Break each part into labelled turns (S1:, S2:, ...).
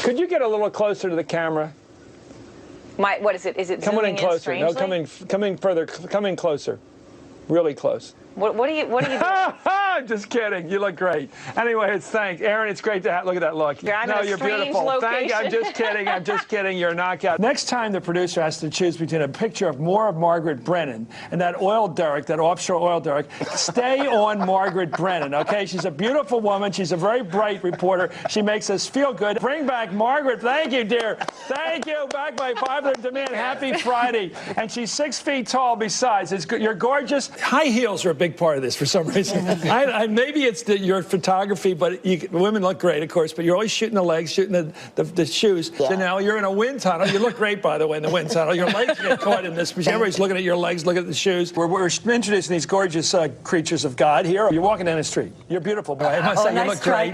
S1: Could you get a little closer to the camera?
S2: What is it? Is it
S1: Coming
S2: zooming
S1: in closer.
S2: strangely?
S1: No, coming further. Coming closer. Really close.
S2: What are you doing?
S1: Just kidding. You look great. Anyway, thanks. Aaron, it's great to look at that look.
S2: Yeah, I'm in a
S1: you're
S2: strange
S1: beautiful.
S2: location.
S1: I'm just kidding. I'm just kidding. You're a knockout. Next time the producer has to choose between a picture of more of Margaret Brennan and that oil derrick, that offshore oil derrick, stay on Margaret Brennan, okay? She's a beautiful woman. She's a very bright reporter. She makes us feel good. Bring back Margaret. Thank you, dear. Thank you. Back by popular demand. Happy Friday. And she's 6 feet tall besides. You're gorgeous. High heels are a big part of this for some reason. Maybe it's your photography, but women look great, of course, but you're always shooting the legs, shooting the shoes. Yeah. Janelle, you're in a wind tunnel. You look great, by the way, in the wind tunnel. Your legs get caught in this. Everybody's looking at your legs, looking at the shoes. We're introducing these gorgeous creatures of God here. You're walking down the street. You're beautiful, boy. I must say,
S2: nice
S1: you look great.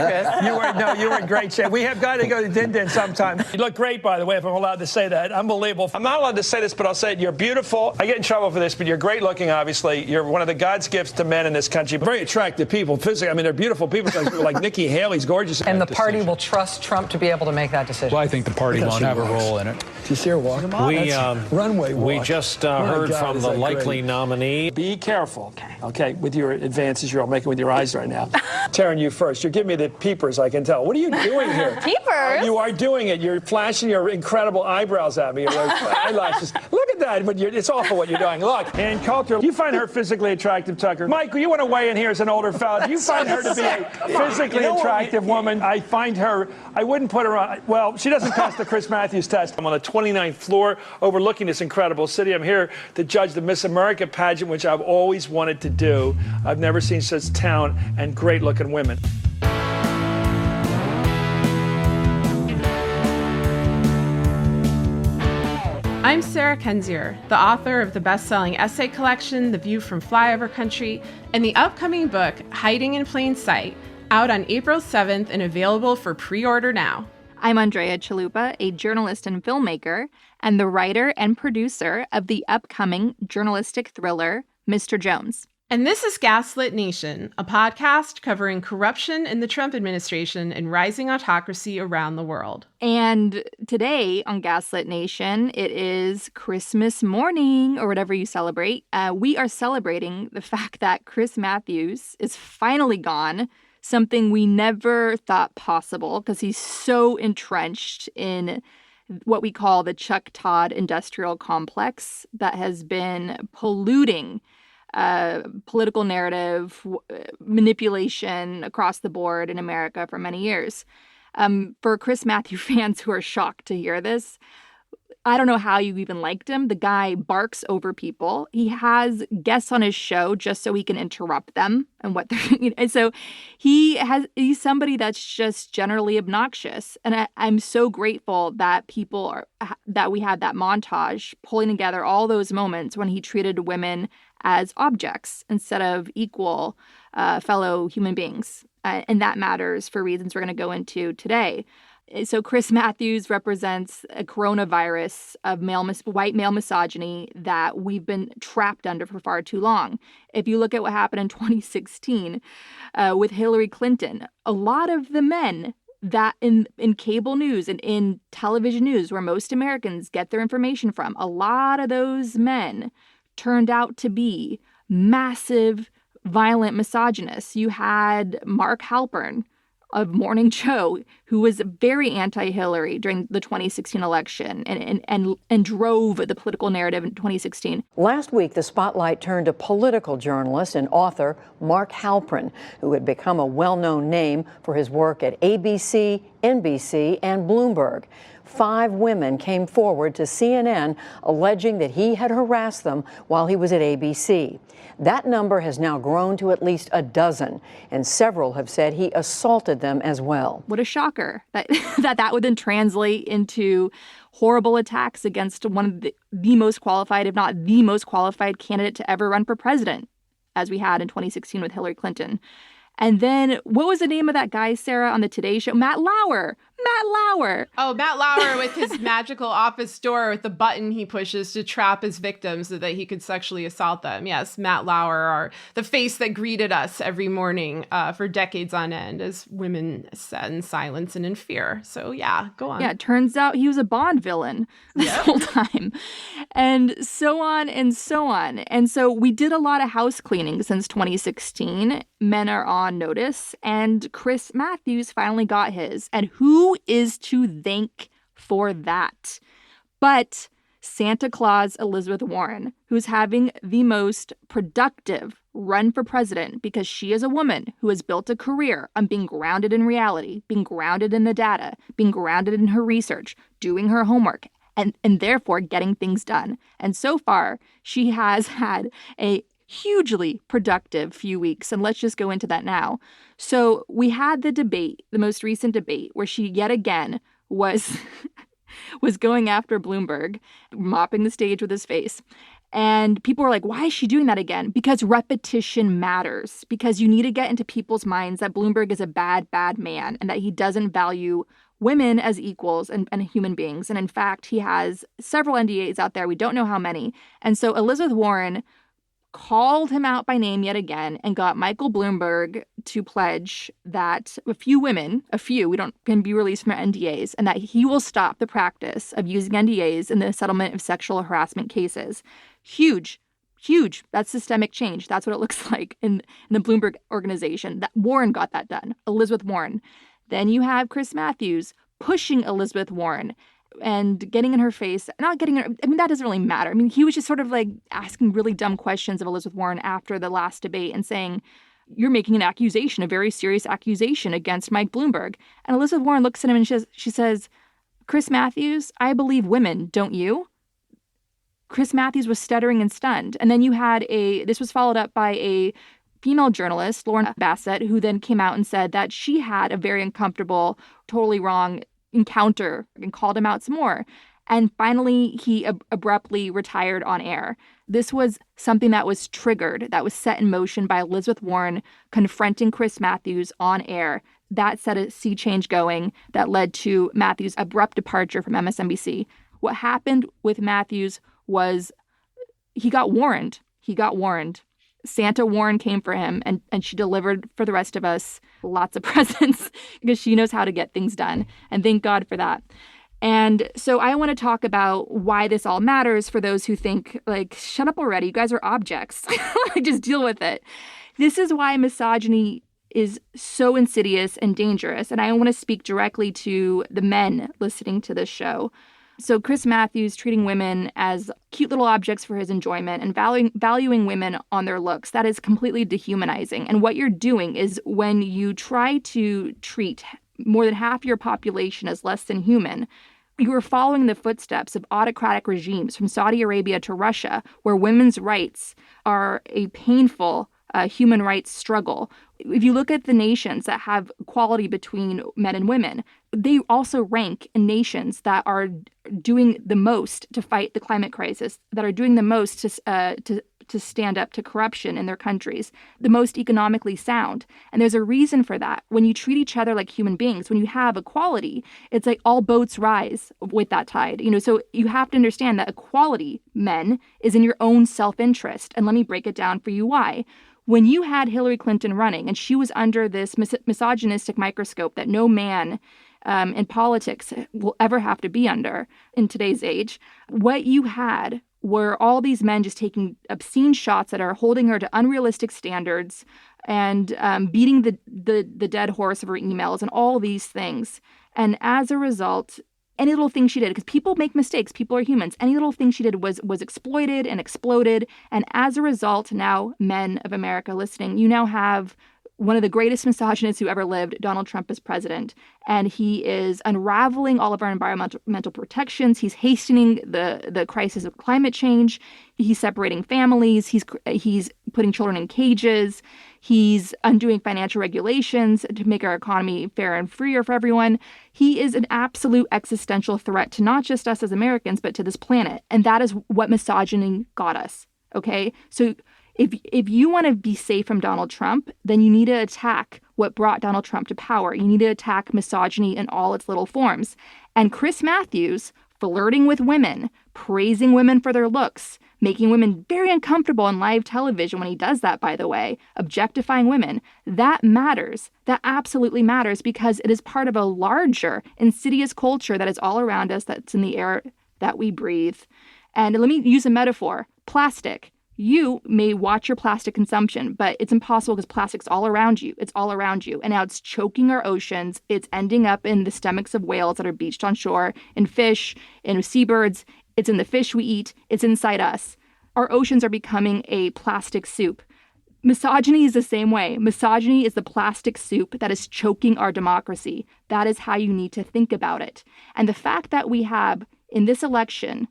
S1: You were in great shape. We have got to go to Din Din sometime. You look great, by the way, if I'm allowed to say that. Unbelievable. I'm not allowed to say this, but I'll say it. You're beautiful. I get in trouble for this, but you're great looking, obviously. You're one of the God's gifts to men in this country. Very attractive people, physically. I mean, they're beautiful people like Nikki Haley's gorgeous.
S3: And the party will trust Trump to be able to make that decision.
S4: Well, I think the party won't have a role in it.
S1: Do you see her walk? Runway walk.
S5: We just heard from the likely nominee.
S1: Be careful, okay, with your advances you're all making with your eyes right now. Taryn, you first. You're giving me the peepers, I can tell. What are you doing here?
S2: Peepers?
S1: You are doing it. You're flashing your incredible eyebrows at me, your eyelashes. Look at that, but it's awful what you're doing. Look, in culture, do you find her physically attractive, Tucker? Mike, you want to weigh in here as an older fella? Do you find her to be a physically attractive woman? I find her, I wouldn't put her on, well, she doesn't pass the Chris Matthews test. I'm on the 29th floor overlooking this incredible city. I'm here to judge the Miss America pageant, which I've always wanted to do. I've never seen such talent and great-looking women.
S6: I'm Sarah Kendzior, the author of the best-selling essay collection, The View from Flyover Country, and the upcoming book, Hiding in Plain Sight, out on April 7th and available for pre-order now.
S7: I'm Andrea Chalupa, a journalist and filmmaker, and the writer and producer of the upcoming journalistic thriller, Mr. Jones.
S6: And this is Gaslit Nation, a podcast covering corruption in the Trump administration and rising autocracy around the world.
S7: And today on Gaslit Nation, it is Christmas morning, or whatever you celebrate. We are celebrating the fact that Chris Matthews is finally gone, something we never thought possible because he's so entrenched in what we call the Chuck Todd industrial complex that has been polluting political narrative, manipulation across the board in America for many years. For Chris Matthews fans who are shocked to hear this, I don't know how you even liked him. The guy barks over people. He has guests on his show just so he can interrupt them and what they're. And so he's somebody that's just generally obnoxious. And I'm so grateful that that we had that montage pulling together all those moments when he treated women as objects instead of equal fellow human beings. And that matters for reasons we're going to go into today. So Chris Matthews represents a coronavirus of white male misogyny that we've been trapped under for far too long. If you look at what happened in 2016 with Hillary Clinton, a lot of the men that in cable news and in television news where most Americans get their information from, a lot of those men turned out to be massive, violent misogynists. You had Mark Halpern of Morning Joe, who was very anti-Hillary during the 2016 election and drove the political narrative in 2016.
S8: Last week, the spotlight turned to political journalist and author Mark Halpern, who had become a well-known name for his work at ABC, NBC, and Bloomberg. 5 women came forward to CNN alleging that he had harassed them while he was at ABC. That number has now grown to at least a dozen, and several have said he assaulted them as well.
S7: What a shocker that would then translate into horrible attacks against one of the most qualified, if not the most qualified candidate to ever run for president, as we had in 2016 with Hillary Clinton. And then, what was the name of that guy, Sarah, on the Today Show? Matt Lauer. Matt Lauer.
S6: Oh, Matt Lauer with his magical office door with the button he pushes to trap his victims so that he could sexually assault them. Yes, Matt Lauer, the face that greeted us every morning for decades on end as women sat in silence and in fear. So yeah, go on.
S7: Yeah, it turns out he was a Bond villain this whole time. And so on and so on. And so we did a lot of house cleaning since 2016. Men are on notice. And Chris Matthews finally got his. And who is to thank for that? But Santa Claus Elizabeth Warren, who's having the most productive run for president because she is a woman who has built a career on being grounded in reality, being grounded in the data, being grounded in her research, doing her homework, and therefore getting things done. And so far, she has had a hugely productive few weeks. And let's just go into that now. So we had the debate, the most recent debate, where she yet again was going after Bloomberg, mopping the stage with his face. And people were like, why is she doing that again? Because repetition matters. Because you need to get into people's minds that Bloomberg is a bad, bad man and that he doesn't value women as equals and human beings. And in fact, he has several NDAs out there. We don't know how many. And so Elizabeth Warren called him out by name yet again and got Michael Bloomberg to pledge that a few women, can be released from their NDAs, and that he will stop the practice of using NDAs in the settlement of sexual harassment cases. Huge. That's systemic change. That's what it looks like in the Bloomberg organization. That Warren got that done. Elizabeth Warren. Then you have Chris Matthews pushing Elizabeth Warren and getting in her face, not getting her, I mean, that doesn't really matter. I mean, he was just sort of like asking really dumb questions of Elizabeth Warren after the last debate and saying, you're making an accusation, a very serious accusation against Mike Bloomberg. And Elizabeth Warren looks at him and she says, Chris Matthews, I believe women, don't you? Chris Matthews was stuttering and stunned. And then you had this was followed up by a female journalist, Lauren Bassett, who then came out and said that she had a very uncomfortable, totally wrong encounter and called him out some more. And finally, he abruptly retired on air. This was something that was triggered, that was set in motion by Elizabeth Warren confronting Chris Matthews on air. That set a sea change going that led to Matthews' abrupt departure from MSNBC. What happened with Matthews was he got warned. Santa Warren came for him, and she delivered for the rest of us lots of presents because she knows how to get things done. And thank God for that. And so I want to talk about why this all matters for those who think, like, shut up already. You guys are objects. Just deal with it. This is why misogyny is so insidious and dangerous. And I want to speak directly to the men listening to this show. So Chris Matthews treating women as cute little objects for his enjoyment and valuing women on their looks, that is completely dehumanizing. And what you're doing is when you try to treat more than half your population as less than human, you are following the footsteps of autocratic regimes from Saudi Arabia to Russia, where women's rights are a painful human rights struggle. If you look at the nations that have equality between men and women, they also rank in nations that are doing the most to fight the climate crisis, that are doing the most to stand up to corruption in their countries, the most economically sound. And there's a reason for that. When you treat each other like human beings, when you have equality, it's like all boats rise with that tide. So you have to understand that equality, men, is in your own self-interest. And let me break it down for you why. When you had Hillary Clinton running and she was under this misogynistic microscope that no man in politics will ever have to be under in today's age, what you had were all these men just taking obscene shots that are holding her to unrealistic standards and beating the dead horse of her emails and all these things. And as a result, any little thing she did, because people make mistakes, people are humans, any little thing she did was exploited and exploded. And as a result, now, men of America listening, you now have one of the greatest misogynists who ever lived, Donald Trump, as president. And he is unraveling all of our environmental protections. He's hastening the crisis of climate change. He's separating families. He's putting children in cages. He's undoing financial regulations to make our economy fair and freer for everyone. He is an absolute existential threat to not just us as Americans, but to this planet. And that is what misogyny got us. Okay? So if you want to be safe from Donald Trump, then you need to attack what brought Donald Trump to power. You need to attack misogyny in all its little forms. And Chris Matthews, flirting with women, praising women for their looks, making women very uncomfortable on live television when he does that, by the way, objectifying women, that matters. That absolutely matters because it is part of a larger, insidious culture that is all around us, that's in the air that we breathe. And let me use a metaphor. Plastic. You may watch your plastic consumption, but it's impossible because plastic's all around you. It's all around you. And now it's choking our oceans. It's ending up in the stomachs of whales that are beached on shore, in fish, in seabirds. It's in the fish we eat. It's inside us. Our oceans are becoming a plastic soup. Misogyny is the same way. Misogyny is the plastic soup that is choking our democracy. That is how you need to think about it. And the fact that we have, in this election,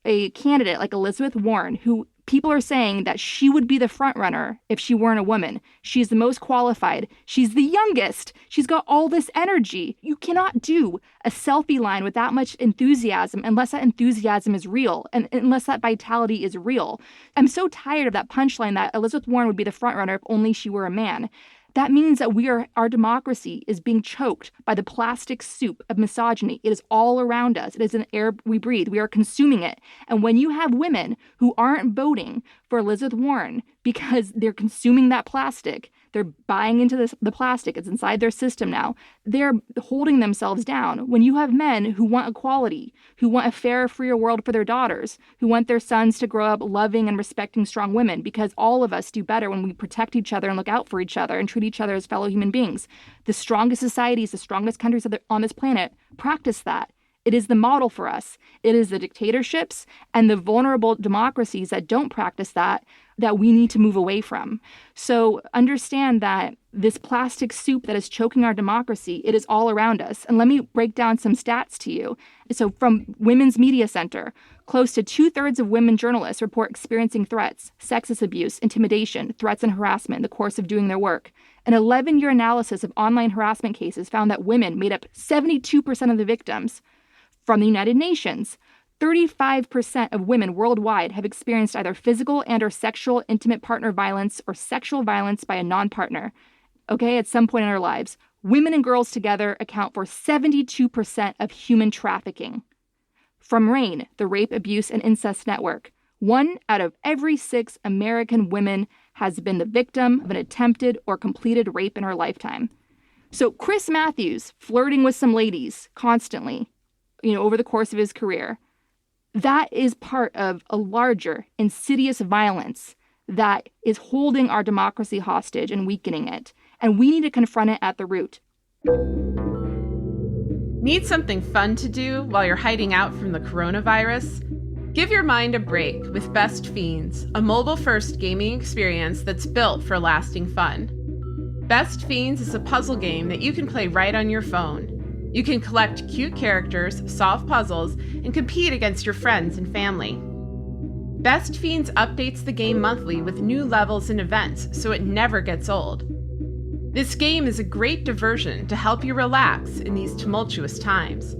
S7: a candidate like Elizabeth Warren, who people are saying that she would be the front runner if she weren't a woman. She's the most qualified. She's the youngest. She's got all this energy. You cannot do a selfie line with that much enthusiasm unless that enthusiasm is real and unless that vitality is real. I'm so tired of that punchline that Elizabeth Warren would be the front runner if only she were a man. That means that our democracy is being choked by the plastic soup of misogyny. It is all around us. It is an air we breathe. We are consuming it. And when you have women who aren't voting for Elizabeth Warren because they're consuming that plastic, they're buying into the plastic, it's inside their system now, they're holding themselves down. When you have men who want equality, who want a fairer, freer world for their daughters, who want their sons to grow up loving and respecting strong women, because all of us do better when we protect each other and look out for each other and treat each other as fellow human beings. The strongest societies, the strongest countries on this planet practice that. It is the model for us. It is the dictatorships and the vulnerable democracies that don't practice that we need to move away from. So understand that this plastic soup that is choking our democracy, it is all around us. And let me break down some stats to you. So from Women's Media Center, close to 2/3 of women journalists report experiencing threats, sexist abuse, intimidation, threats and harassment in the course of doing their work. An 11-year analysis of online harassment cases found that women made up 72% of the victims. From the United Nations, 35% of women worldwide have experienced either physical and or sexual intimate partner violence or sexual violence by a non-partner, at some point in their lives. Women and girls together account for 72% of human trafficking. From RAINN, the Rape, Abuse, and Incest Network, 1 out of every 6 American women has been the victim of an attempted or completed rape in her lifetime. So Chris Matthews flirting with some ladies constantly, over the course of his career, that is part of a larger, insidious violence that is holding our democracy hostage and weakening it. And we need to confront it at the root.
S6: Need something fun to do while you're hiding out from the coronavirus? Give your mind a break with Best Fiends, a mobile-first gaming experience that's built for lasting fun. Best Fiends is a puzzle game that you can play right on your phone. You can collect cute characters, solve puzzles, and compete against your friends and family. Best Fiends updates the game monthly with new levels and events, so it never gets old. This game is a great diversion to help you relax in these tumultuous times.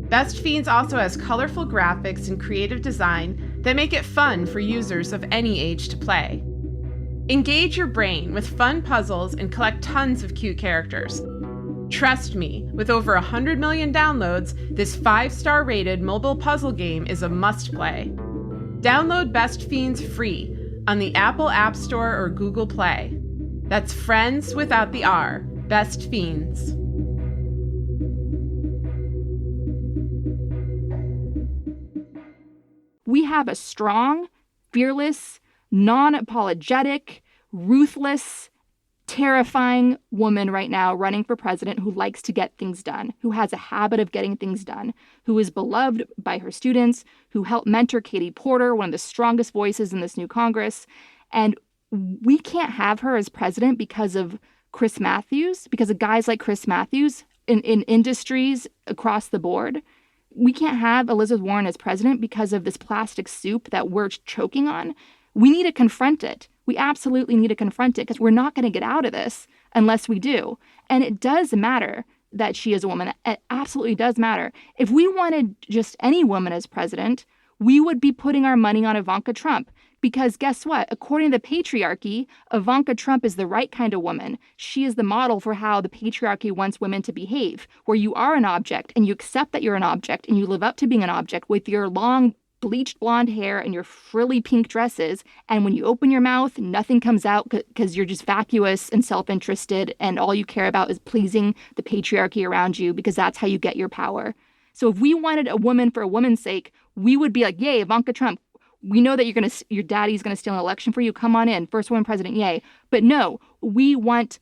S6: Best Fiends also has colorful graphics and creative design that make it fun for users of any age to play. Engage your brain with fun puzzles and collect tons of cute characters. Trust me, with over 100 million downloads, this 5-star rated mobile puzzle game is a must-play. Download Best Fiends free on the Apple App Store or Google Play. That's friends without the R, Best Fiends.
S7: We have a strong, fearless, non-apologetic, ruthless, terrifying woman right now running for president who likes to get things done, who has a habit of getting things done, who is beloved by her students, who helped mentor Katie Porter, one of the strongest voices in this new Congress. And we can't have her as president because of Chris Matthews, because of guys like Chris Matthews in industries across the board. We can't have Elizabeth Warren as president because of this plastic soup that we're choking on. We need to confront it. We absolutely need to confront it because we're not going to get out of this unless we do. And it does matter that she is a woman. It absolutely does matter. If we wanted just any woman as president, we would be putting our money on Ivanka Trump Because guess what? According to the patriarchy, Ivanka Trump is the right kind of woman. She is the model for how the patriarchy wants women to behave, where you are an object and you accept that you're an object and you live up to being an object with your long bleached blonde hair and your frilly pink dresses. And when you open your mouth, nothing comes out because you're just vacuous and self-interested and all you care about is pleasing the patriarchy around you because that's how you get your power. So if we wanted a woman for a woman's sake, we would be like, yay, Ivanka Trump. We know that your daddy's going to steal an election for you. Come on in. First woman president, yay. But no, we want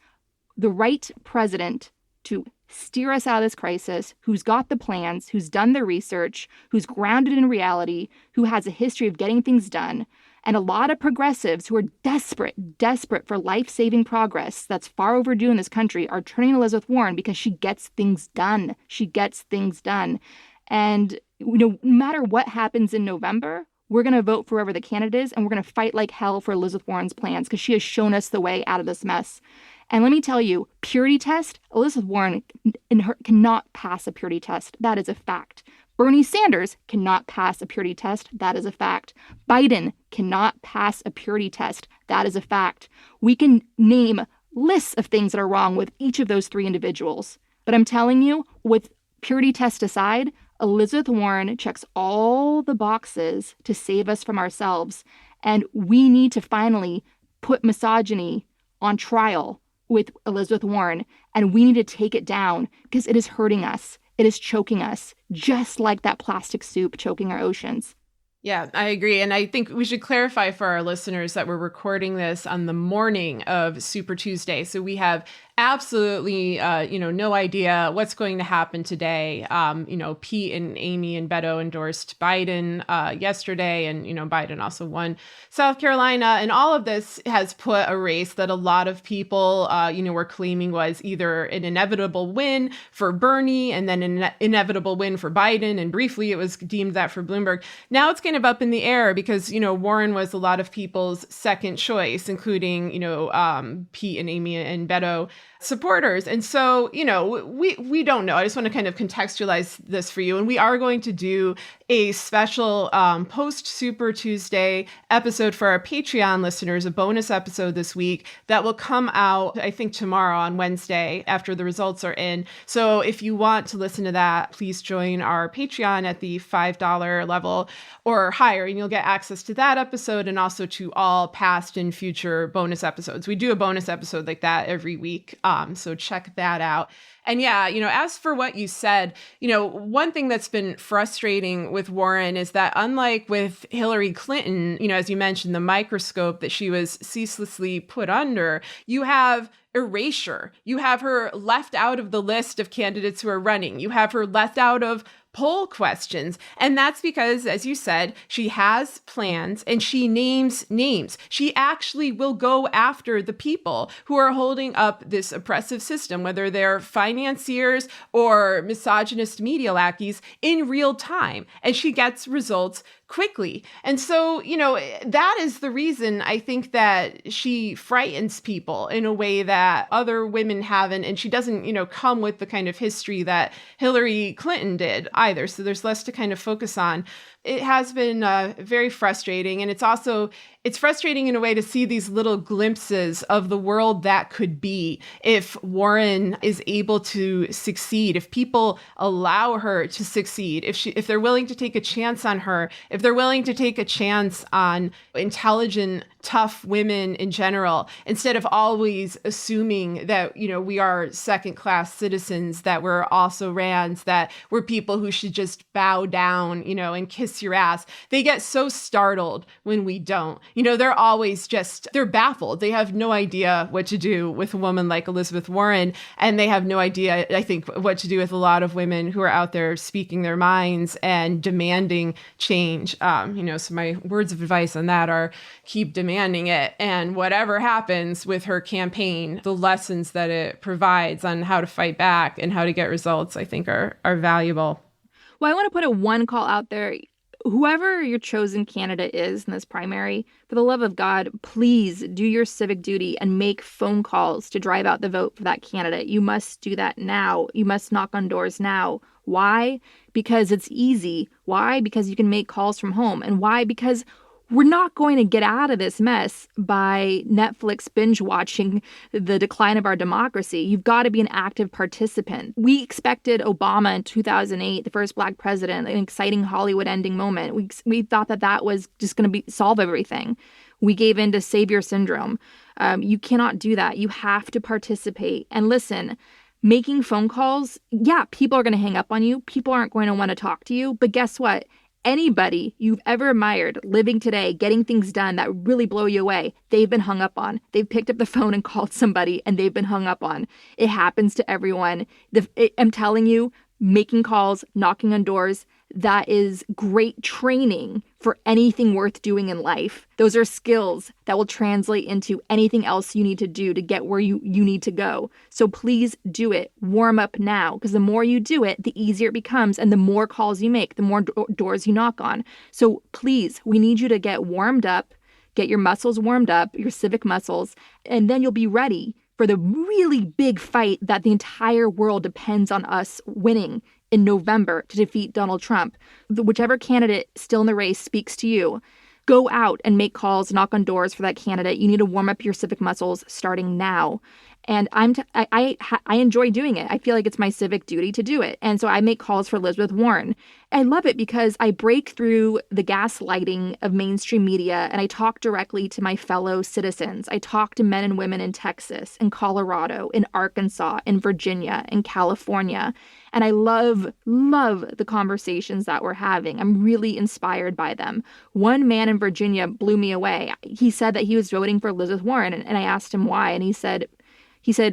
S7: the right president to steer us out of this crisis, who's got the plans, who's done the research, who's grounded in reality, who has a history of getting things done. And a lot of progressives who are desperate for life-saving progress that's far overdue in this country are turning to Elizabeth Warren because she gets things done. She gets things done. And no matter what happens in November, we're going to vote for whoever the candidate is, and we're going to fight like hell for Elizabeth Warren's plans because she has shown us the way out of this mess. And let me tell you, purity test, Elizabeth Warren cannot pass a purity test. That is a fact. Bernie Sanders cannot pass a purity test. That is a fact. Biden cannot pass a purity test. That is a fact. We can name lists of things that are wrong with each of those three individuals. But I'm telling you, with purity test aside, Elizabeth Warren checks all the boxes to save us from ourselves. And we need to finally put misogyny on trial with Elizabeth Warren. And we need to take it down because it is hurting us. It is choking us, just like that plastic soup choking our oceans.
S6: Yeah, I agree. And I think we should clarify for our listeners that we're recording this on the morning of Super Tuesday. So we have absolutely, no idea what's going to happen today. Pete and Amy and Beto endorsed Biden yesterday, and, Biden also won South Carolina. And all of this has put a race that a lot of people, were claiming was either an inevitable win for Bernie and then an inevitable win for Biden. And briefly, it was deemed that for Bloomberg. Now it's kind of up in the air because, Warren was a lot of people's second choice, including, Pete and Amy and Beto supporters. And so, we don't know. I just want to kind of contextualize this for you. And we are going to do a special post Super Tuesday episode for our Patreon listeners, a bonus episode this week that will come out, I think, tomorrow on Wednesday after the results are in. So if you want to listen to that, please join our Patreon at the $5 level or higher, and you'll get access to that episode and also to all past and future bonus episodes. We do a bonus episode like that every week. So check that out. And yeah, as for what you said, one thing that's been frustrating with Warren is that unlike with Hillary Clinton, as you mentioned, the microscope that she was ceaselessly put under, you have erasure. You have her left out of the list of candidates who are running. You have her left out of poll questions. And that's because, as you said, she has plans and she names names. She actually will go after the people who are holding up this oppressive system, whether they're financiers or misogynist media lackeys, in real time. And she gets results quickly. And so, that is the reason I think that she frightens people in a way that other women haven't. And she doesn't, come with the kind of history that Hillary Clinton did either. So there's less to kind of focus on. It has been very frustrating. And it's frustrating in a way to see these little glimpses of the world that could be if Warren is able to succeed, if people allow her to succeed, if they're willing to take a chance on her, if they're willing to take a chance on intelligent, tough women in general, instead of always assuming that, we are second-class citizens, that we're also Rands, that we're people who should just bow down, and kiss your ass. They get so startled when we don't. They're baffled. They have no idea what to do with a woman like Elizabeth Warren. And they have no idea, I think, what to do with a lot of women who are out there speaking their minds and demanding change. So my words of advice on that are keep demanding it. And whatever happens with her campaign, the lessons that it provides on how to fight back and how to get results, I think are valuable.
S7: Well, I want to put a one call out there. Whoever your chosen candidate is in this primary, for the love of God, please do your civic duty and make phone calls to drive out the vote for that candidate. You must do that now. You must knock on doors now. Why? Because it's easy. Why? Because you can make calls from home. And why? Because We're not going to get out of this mess by Netflix binge watching the decline of our democracy. You've got to be an active participant. We expected Obama in 2008, the first black president, an exciting Hollywood ending moment. We thought that was just going to solve everything. We gave in to savior syndrome. You cannot do that. You have to participate. And listen, making phone calls, yeah, people are going to hang up on you. People aren't going to want to talk to you. But guess what? Anybody you've ever admired living today, getting things done that really blow you away, they've been hung up on. They've picked up the phone and called somebody and they've been hung up on. It happens to everyone. I'm telling you, making calls, knocking on doors, that is great training for anything worth doing in life. Those are skills that will translate into anything else you need to do to get where you need to go. So please do it. Warm up now, because the more you do it, the easier it becomes, and the more calls you make, the more doors you knock on. So please, we need you to get warmed up, get your muscles warmed up, your civic muscles, and then you'll be ready for the really big fight that the entire world depends on us winning in November to defeat Donald Trump. Whichever candidate still in the race speaks to you, go out and make calls, knock on doors for that candidate. You need to warm up your civic muscles starting now. And I enjoy doing it. I feel like it's my civic duty to do it. And so I make calls for Elizabeth Warren. I love it because I break through the gaslighting of mainstream media and I talk directly to my fellow citizens. I talk to men and women in Texas, in Colorado, in Arkansas, in Virginia, in California. And I love the conversations that we're having. I'm really inspired by them. One man in Virginia blew me away. He said that he was voting for Elizabeth Warren, and I asked him why, and he said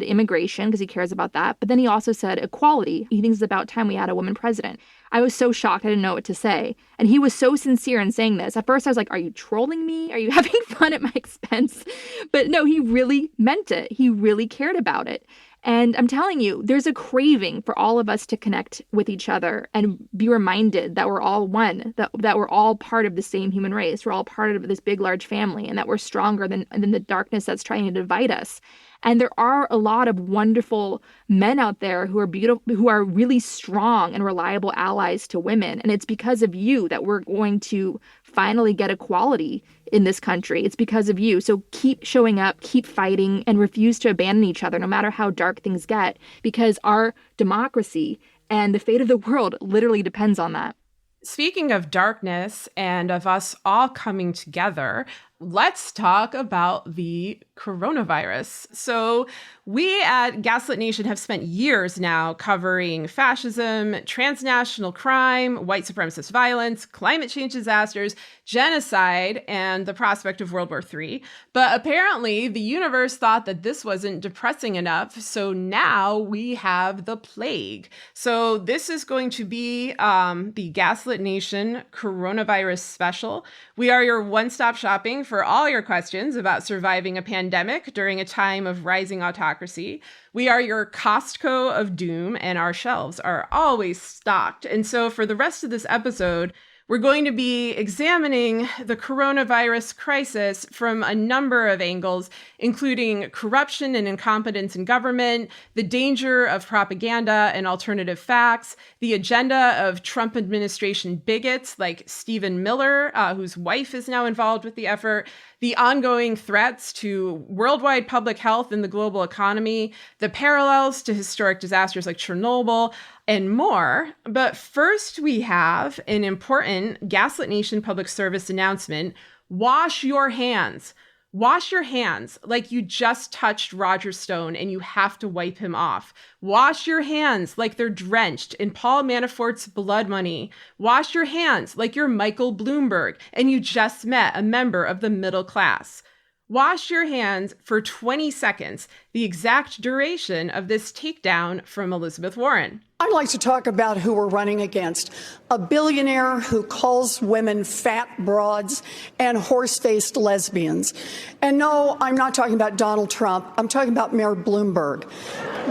S7: immigration, because he cares about that. But then he also said equality. He thinks it's about time we had a woman president. I was so shocked. I didn't know what to say. And he was so sincere in saying this. At first I was like, are you trolling me? Are you having fun at my expense? But no, he really meant it. He really cared about it. And I'm telling you, there's a craving for all of us to connect with each other and be reminded that we're all one, that we're all part of the same human race. We're all part of this big, large family, and that we're stronger than the darkness that's trying to divide us. And there are a lot of wonderful men out there who are beautiful, who are really strong and reliable allies to women. And it's because of you that we're going to finally get equality in this country. It's because of you. So keep showing up, keep fighting, and refuse to abandon each other, no matter how dark things get, because our democracy and the fate of the world literally depends on that.
S6: Speaking of darkness and of us all coming together, let's talk about the coronavirus. So we at Gaslit Nation have spent years now covering fascism, transnational crime, white supremacist violence, climate change disasters, genocide, and the prospect of World War III. But apparently the universe thought that this wasn't depressing enough. So now we have the plague. So this is going to be the Gaslit Nation coronavirus special. We are your one-stop shopping for all your questions about surviving a pandemic during a time of rising autocracy. We are your Costco of doom, and our shelves are always stocked. And so for the rest of this episode, we're going to be examining the coronavirus crisis from a number of angles, including corruption and incompetence in government, the danger of propaganda and alternative facts, the agenda of Trump administration bigots like Stephen Miller, whose wife is now involved with the effort, the ongoing threats to worldwide public health and the global economy, the parallels to historic disasters like Chernobyl, and more. But first, we have an important Gaslit Nation public service announcement. Wash your hands. Wash your hands like you just touched Roger Stone and you have to wipe him off. Wash your hands like they're drenched in Paul Manafort's blood money. Wash your hands like you're Michael Bloomberg and you just met a member of the middle class. Wash your hands for 20 seconds, the exact duration of this takedown from Elizabeth Warren.
S9: I'd like to talk about who we're running against. A billionaire who calls women fat broads and horse-faced lesbians. And no, I'm not talking about Donald Trump. I'm talking about Mayor Bloomberg.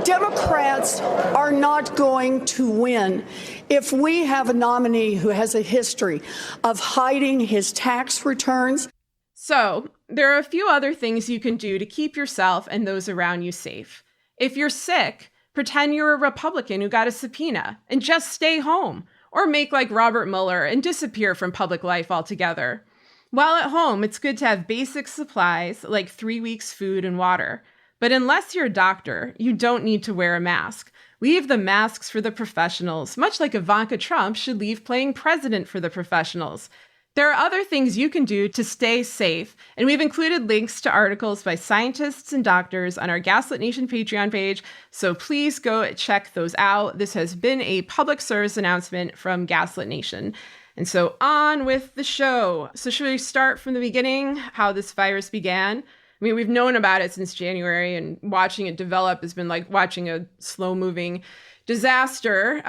S9: Democrats are not going to win if we have a nominee who has a history of hiding his tax returns.
S6: So, there are a few other things you can do to keep yourself and those around you safe. If you're sick, pretend you're a Republican who got a subpoena and just stay home, or make like Robert Mueller and disappear from public life altogether. While at home, it's good to have basic supplies like 3 weeks' food and water. But unless you're a doctor, you don't need to wear a mask. Leave the masks for the professionals, much like Ivanka Trump should leave playing president for the professionals. There are other things you can do to stay safe, and we've included links to articles by scientists and doctors on our Gaslit Nation Patreon page, so please go check those out. This has been a public service announcement from Gaslit Nation. And so on with the show. So should we start from the beginning, how this virus began? I mean, we've known about it since January, and watching it develop has been like watching a slow-moving disaster.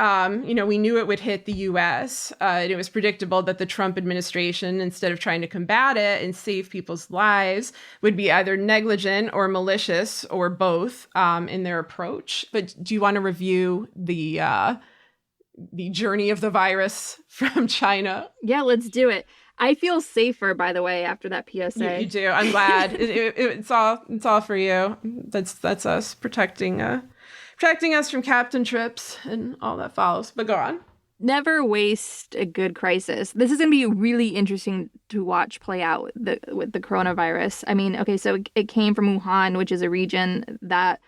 S6: We knew it would hit the U.S. And it was predictable that the Trump administration, instead of trying to combat it and save people's lives, would be either negligent or malicious or both in their approach. But do you want to review the journey of the virus from China?
S7: Yeah, let's do it. I feel safer, by the way, after that PSA.
S6: You do. I'm glad. It's all for you. That's us protecting us from Captain Trips and all that follows. But go on.
S7: Never waste a good crisis. This is going to be really interesting to watch play out with the coronavirus. I mean, okay, so it came from Wuhan, which is a region that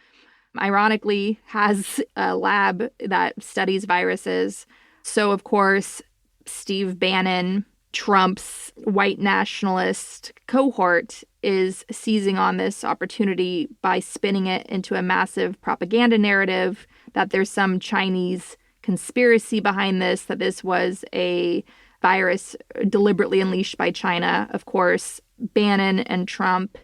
S7: ironically has a lab that studies viruses. So, of course, Steve Bannon, Trump's white nationalist cohort, is seizing on this opportunity by spinning it into a massive propaganda narrative that there's some Chinese conspiracy behind this, that this was a virus deliberately unleashed by China. Of course, Bannon and Trump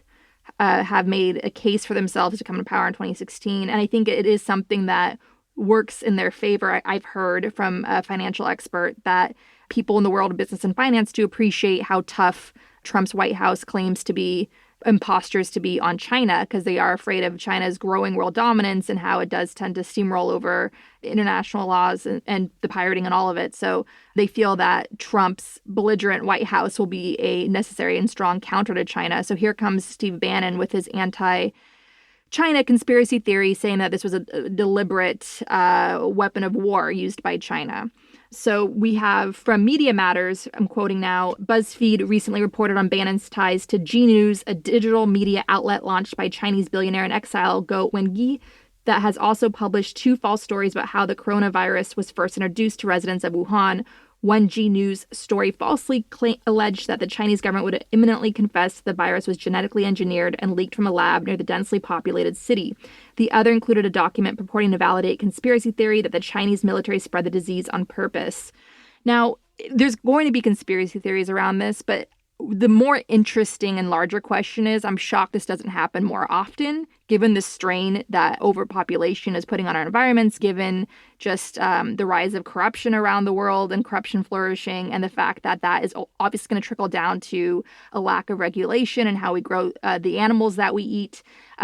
S7: have made a case for themselves to come to power in 2016. And I think it is something that works in their favor. I've heard from a financial expert that people in the world of business and finance do appreciate how tough Trump's White House claims to be imposters to be on China, because they are afraid of China's growing world dominance and how it does tend to steamroll over international laws and the pirating and all of it. So they feel that Trump's belligerent White House will be a necessary and strong counter to China. So here comes Steve Bannon with his anti-China conspiracy theory, saying that this was a deliberate weapon of war used by China. So we have from Media Matters, I'm quoting now, BuzzFeed recently reported on Bannon's ties to G News, a digital media outlet launched by Chinese billionaire in exile Go Wenyi, that has also published 2 false stories about how the coronavirus was first introduced to residents of Wuhan. One G News story falsely alleged that the Chinese government would imminently confess the virus was genetically engineered and leaked from a lab near the densely populated city. The other included a document purporting to validate conspiracy theory that the Chinese military spread the disease on purpose. Now, there's going to be conspiracy theories around this, but the more interesting and larger question is, I'm shocked this doesn't happen more often, given the strain that overpopulation is putting on our environments, given just the rise of corruption around the world and corruption flourishing, and the fact that that is obviously going to trickle down to a lack of regulation and how we grow the animals that we eat.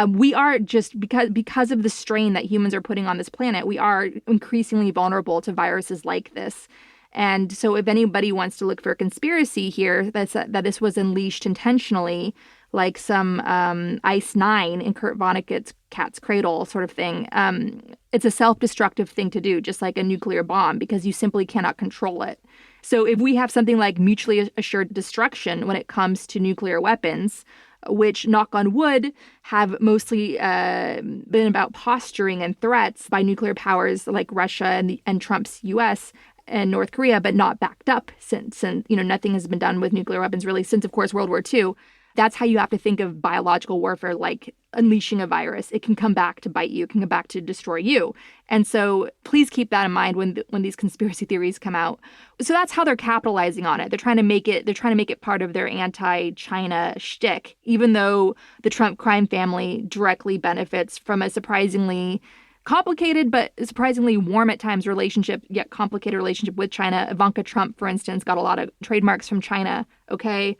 S7: We are just, because of the strain that humans are putting on this planet, we are increasingly vulnerable to viruses like this. And so if anybody wants to look for a conspiracy here, that this was unleashed intentionally, like some Ice 9 in Kurt Vonnegut's Cat's Cradle sort of thing, it's a self-destructive thing to do, just like a nuclear bomb, because you simply cannot control it. So if we have something like mutually assured destruction when it comes to nuclear weapons, which, knock on wood, have mostly been about posturing and threats by nuclear powers like Russia and Trump's U.S., and North Korea, but not backed up since nothing has been done with nuclear weapons really since, of course, World War II. That's how you have to think of biological warfare, like unleashing a virus. It can come back to bite you. It can come back to destroy you. And so please keep that in mind when these conspiracy theories come out. So that's how they're capitalizing on it. They're trying to make it part of their anti-China shtick, even though the Trump crime family directly benefits from a surprisingly complicated but surprisingly warm at times relationship, yet complicated relationship with China. Ivanka Trump, for instance, got a lot of trademarks from China, okay?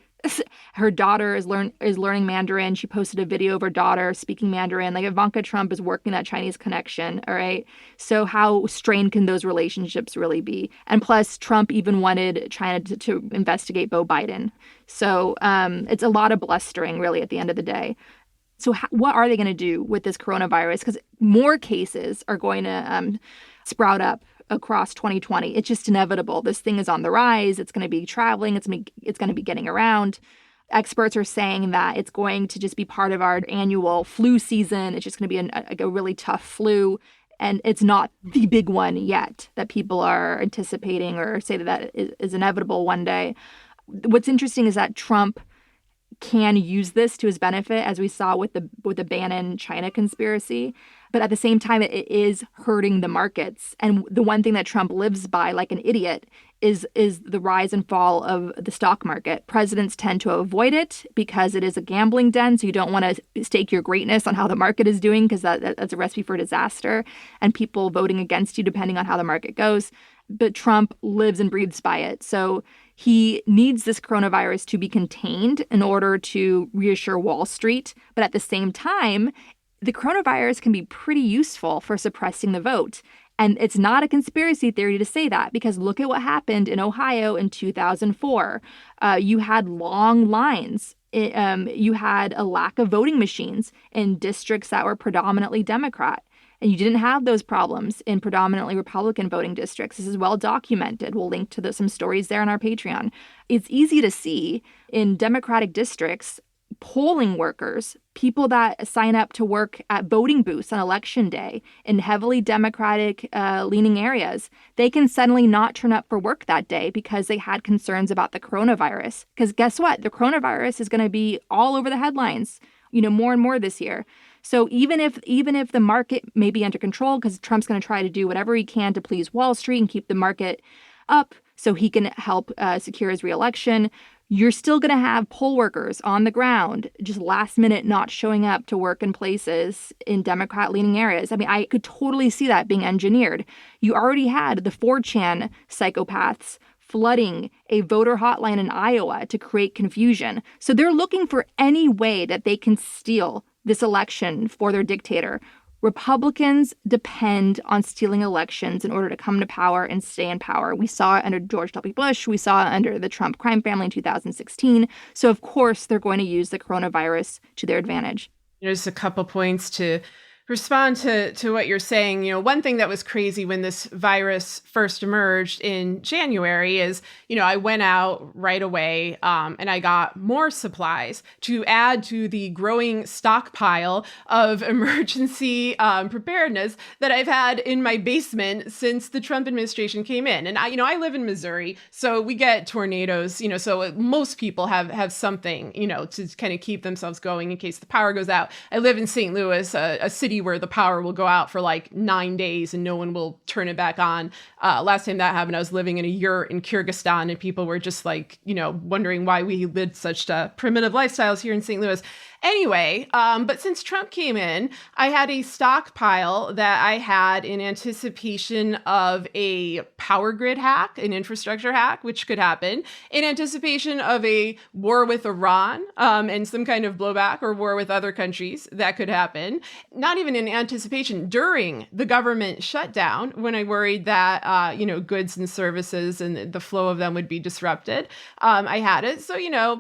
S7: Her daughter is learning Mandarin. She posted a video of her daughter speaking Mandarin. Like, Ivanka Trump is working that Chinese connection, all right? So how strained can those relationships really be? And plus, Trump even wanted China to investigate Beau Biden. So it's a lot of blustering, really, at the end of the day. So what are they going to do with this coronavirus? Because more cases are going to sprout up across 2020. It's just inevitable. This thing is on the rise. It's going to be traveling. It's going to be getting around. Experts are saying that it's going to just be part of our annual flu season. It's just going to be a really tough flu. And it's not the big one yet that people are anticipating or say that is inevitable one day. What's interesting is that Trump can use this to his benefit, as we saw with the Bannon China conspiracy. But at the same time, it is hurting the markets. And the one thing that Trump lives by, like an idiot, is the rise and fall of the stock market. Presidents tend to avoid it because it is a gambling den. So you don't want to stake your greatness on how the market is doing, because that's a recipe for disaster and people voting against you depending on how the market goes. But Trump lives and breathes by it. So he needs this coronavirus to be contained in order to reassure Wall Street. But at the same time, the coronavirus can be pretty useful for suppressing the vote. And it's not a conspiracy theory to say that, because look at what happened in Ohio in 2004. You had long lines. You had a lack of voting machines in districts that were predominantly Democrat. And you didn't have those problems in predominantly Republican voting districts. This is well documented. We'll link to some stories there on our Patreon. It's easy to see in Democratic districts, polling workers, people that sign up to work at voting booths on election day in heavily Democratic leaning areas, they can suddenly not turn up for work that day because they had concerns about the coronavirus. Because guess what? The coronavirus is going to be all over the headlines, more and more this year. So even if the market may be under control, because Trump's going to try to do whatever he can to please Wall Street and keep the market up so he can help secure his reelection, you're still going to have poll workers on the ground just last minute not showing up to work in places in Democrat-leaning areas. I mean, I could totally see that being engineered. You already had the 4chan psychopaths flooding a voter hotline in Iowa to create confusion. So they're looking for any way that they can steal this election for their dictator. Republicans depend on stealing elections in order to come to power and stay in power. We saw it under George W. Bush. We saw it under the Trump crime family in 2016. So, of course, they're going to use the coronavirus to their advantage.
S6: Just a couple points to respond to what you're saying. One thing that was crazy when this virus first emerged in January is, I went out right away and I got more supplies to add to the growing stockpile of emergency preparedness that I've had in my basement since the Trump administration came in. And I live in Missouri, so we get tornadoes, so most people have something, to kind of keep themselves going in case the power goes out. I live in St. Louis, a city where the power will go out for like 9 days and no one will turn it back on. Last time that happened, I was living in a yurt in Kyrgyzstan and people were just like, wondering why we lived such primitive lifestyles here in St. Louis. Anyway, but since Trump came in, I had a stockpile that I had in anticipation of a power grid hack, an infrastructure hack, which could happen, in anticipation of a war with Iran and some kind of blowback or war with other countries that could happen. Not even in anticipation during the government shutdown, when I worried that, goods and services and the flow of them would be disrupted. I had it. So,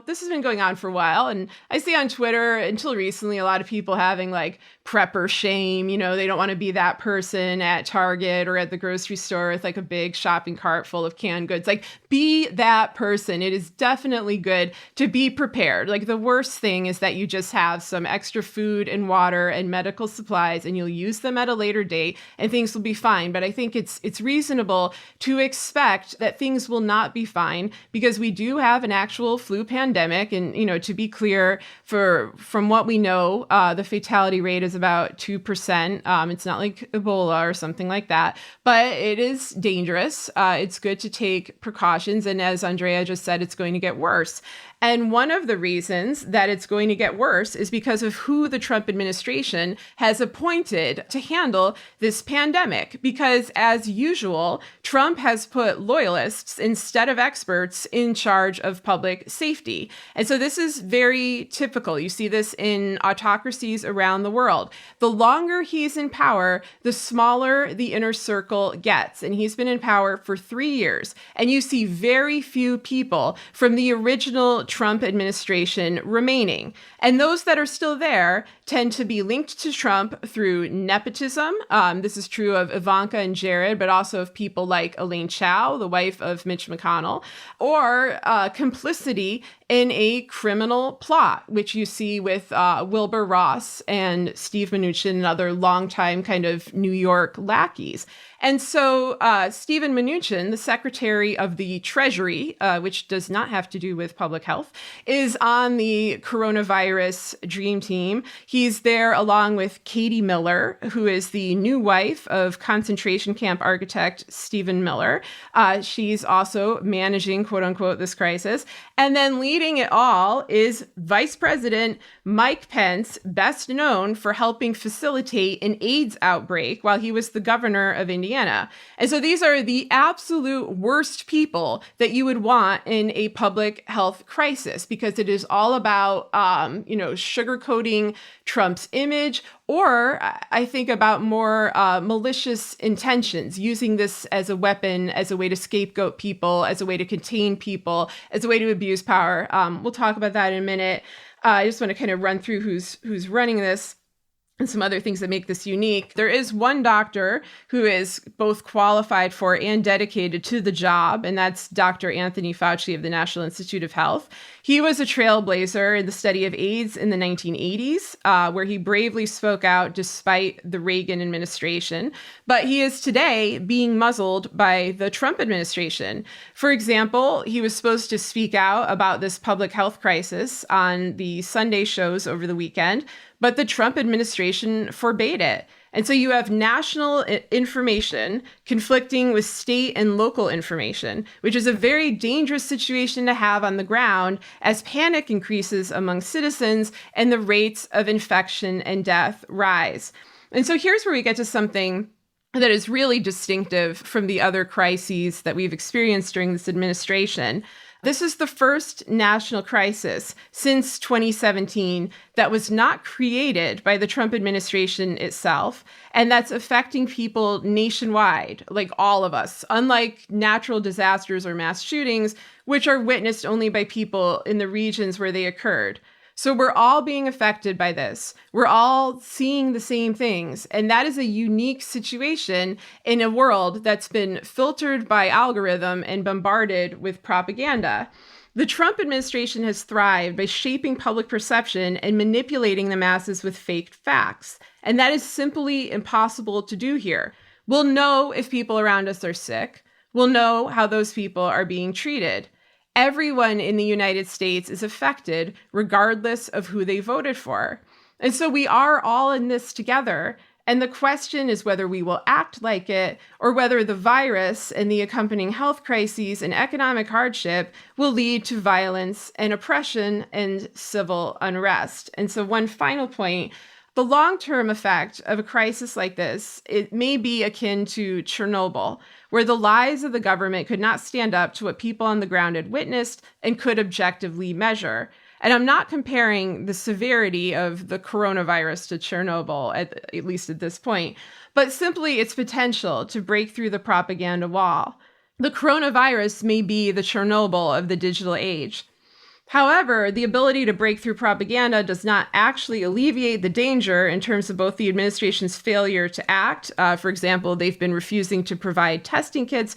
S6: this has been going on for a while. And I see on Twitter, until recently, a lot of people having like prepper shame. They don't want to be that person at Target or at the grocery store with like a big shopping cart full of canned goods. Like, be that person. It is definitely good to be prepared. Like, the worst thing is that you just have some extra food and water and medical supplies and you'll use them at a later date and things will be fine. But I think it's reasonable to expect that things will not be fine because we do have an actual flu pandemic. And, to be clear, from what we know, the fatality rate is about 2%. It's not like Ebola or something like that, but it is dangerous. It's good to take precautions. And as Andrea just said, it's going to get worse. And one of the reasons that it's going to get worse is because of who the Trump administration has appointed to handle this pandemic. Because as usual, Trump has put loyalists instead of experts in charge of public safety. And so this is very typical. You see see this in autocracies around the world. The longer he's in power, the smaller the inner circle gets. And he's been in power for 3 years. And you see very few people from the original Trump administration remaining. And those that are still there tend to be linked to Trump through nepotism. This is true of Ivanka and Jared, but also of people like Elaine Chao, the wife of Mitch McConnell, or complicity in a criminal plot, which you see with Wilbur Ross and Steve Mnuchin and other longtime kind of New York lackeys. And so Steven Mnuchin, the Secretary of the Treasury, which does not have to do with public health, is on the coronavirus dream team. He's there along with Katie Miller, who is the new wife of concentration camp architect Stephen Miller. She's also managing, quote unquote, this crisis. And then leading it all is Vice President Mike Pence, best known for helping facilitate an AIDS outbreak while he was the governor of Indiana. And so these are the absolute worst people that you would want in a public health crisis, because it is all about, sugarcoating Trump's image, or I think about more malicious intentions, using this as a weapon, as a way to scapegoat people, as a way to contain people, as a way to abuse power. We'll talk about that in a minute. I just want to kind of run through who's running this and some other things that make this unique. There is one doctor who is both qualified for and dedicated to the job, and that's Dr. Anthony Fauci of the National Institute of Health. He was a trailblazer in the study of AIDS in the 1980s, where he bravely spoke out despite the Reagan administration. But he is today being muzzled by the Trump administration. For example, he was supposed to speak out about this public health crisis on the Sunday shows over the weekend, but the Trump administration forbade it. And so you have national information conflicting with state and local information, which is a very dangerous situation to have on the ground as panic increases among citizens and the rates of infection and death rise. And so here's where we get to something that is really distinctive from the other crises that we've experienced during this administration. This is the first national crisis since 2017 that was not created by the Trump administration itself, and that's affecting people nationwide, like all of us, unlike natural disasters or mass shootings, which are witnessed only by people in the regions where they occurred. So we're all being affected by this. We're all seeing the same things. And that is a unique situation in a world that's been filtered by algorithm and bombarded with propaganda. The Trump administration has thrived by shaping public perception and manipulating the masses with fake facts. And that is simply impossible to do here. We'll know if people around us are sick. We'll know how those people are being treated. Everyone in the United States is affected regardless of who they voted for. And so we are all in this together. And the question is whether we will act like it or whether the virus and the accompanying health crises and economic hardship will lead to violence and oppression and civil unrest. And so one final point, the long-term effect of a crisis like this, it may be akin to Chernobyl, where the lies of the government could not stand up to what people on the ground had witnessed and could objectively measure. And I'm not comparing the severity of the coronavirus to Chernobyl, at least at this point, but simply its potential to break through the propaganda wall. The coronavirus may be the Chernobyl of the digital age. However, the ability to break through propaganda does not actually alleviate the danger in terms of both the administration's failure to act. For example, they've been refusing to provide testing kits,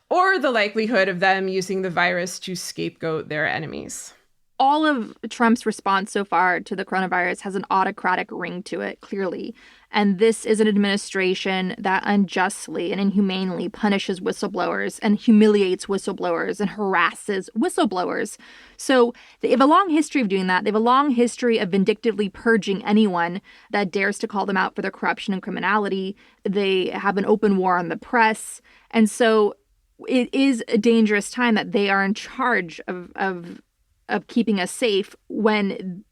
S6: or the likelihood of them using the virus to scapegoat their enemies.
S7: All of Trump's response so far to the coronavirus has an autocratic ring to it, clearly. And this is an administration that unjustly and inhumanely punishes whistleblowers and humiliates whistleblowers and harasses whistleblowers. So they have a long history of doing that. They have a long history of vindictively purging anyone that dares to call them out for their corruption and criminality. They have an open war on the press. And so it is a dangerous time that they are in charge of keeping us safe when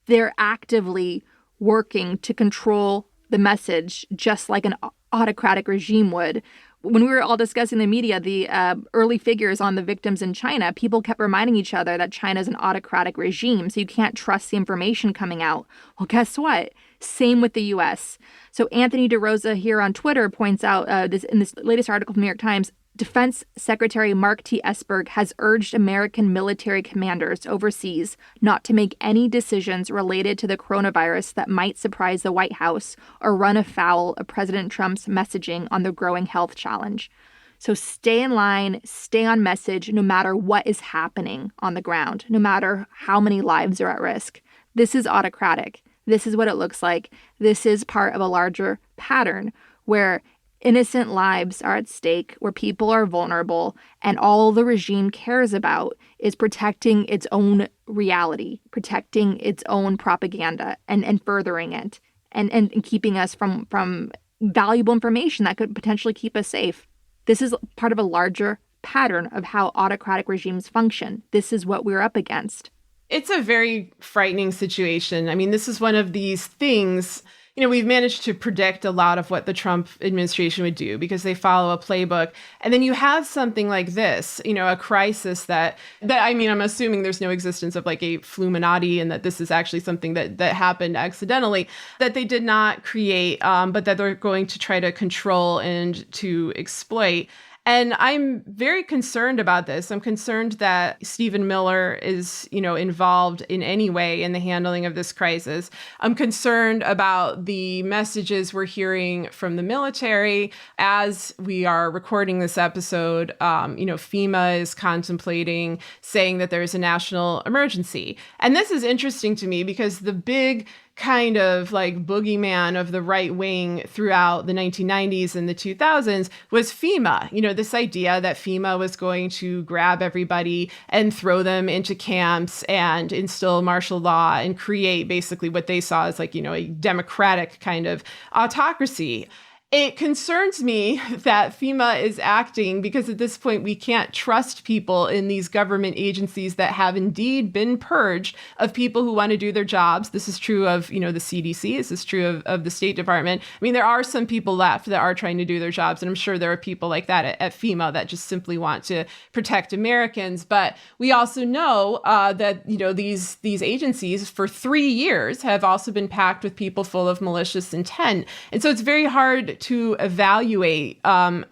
S7: they're actively working to control the message, just like an autocratic regime would, When we were all discussing the media, the early figures on the victims in China, people kept reminding each other that China is an autocratic regime, so you can't trust the information coming out. Well, guess what? Same with the U.S. So Anthony DeRosa here on Twitter points out in this latest article from New York Times, Defense Secretary Mark T. Esper has urged American military commanders overseas not to make any decisions related to the coronavirus that might surprise the White House or run afoul of President Trump's messaging on the growing health challenge. So stay in line, stay on message, no matter what is happening on the ground, no matter how many lives are at risk. This is autocratic. This is what it looks like. This is part of a larger pattern where innocent lives are at stake, where people are vulnerable, and all the regime cares about is protecting its own reality, protecting its own propaganda, and furthering it, and keeping us from valuable information that could potentially keep us safe. This is part of a larger pattern of how autocratic regimes function. This is what we're up against.
S6: It's a very frightening situation. I mean, this is one of these things. We've managed to predict a lot of what the Trump administration would do because they follow a playbook. And then you have something like this, a crisis that I'm assuming there's no existence of like a Fluminati and that this is actually something that happened accidentally, that they did not create, but that they're going to try to control and to exploit. And I'm very concerned about this. I'm concerned that Stephen Miller is, involved in any way in the handling of this crisis. I'm concerned about the messages we're hearing from the military as we are recording this episode. FEMA is contemplating saying that there's a national emergency. And this is interesting to me because the big kind of like boogeyman of the right wing throughout the 1990s and the 2000s was FEMA. This idea that FEMA was going to grab everybody and throw them into camps and instill martial law and create basically what they saw as like, a democratic kind of autocracy. It concerns me that FEMA is acting because at this point we can't trust people in these government agencies that have indeed been purged of people who want to do their jobs. This is true of, the CDC. This is true of the State Department. I mean, there are some people left that are trying to do their jobs, and I'm sure there are people like that at FEMA that just simply want to protect Americans. But we also know that, these agencies for 3 years have also been packed with people full of malicious intent. And so it's very hard to evaluate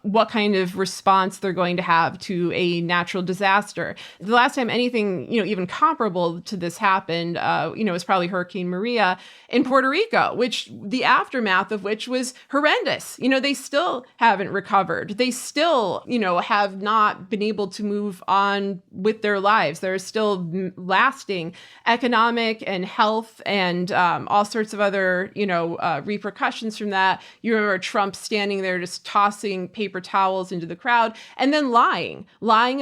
S6: what kind of response they're going to have to a natural disaster. The last time anything, even comparable to this happened, was probably Hurricane Maria in Puerto Rico, which the aftermath of which was horrendous. They still haven't recovered. They still, have not been able to move on with their lives. There are still lasting economic and health and all sorts of other, repercussions from that. You remember Trump standing there just tossing paper towels into the crowd and then lying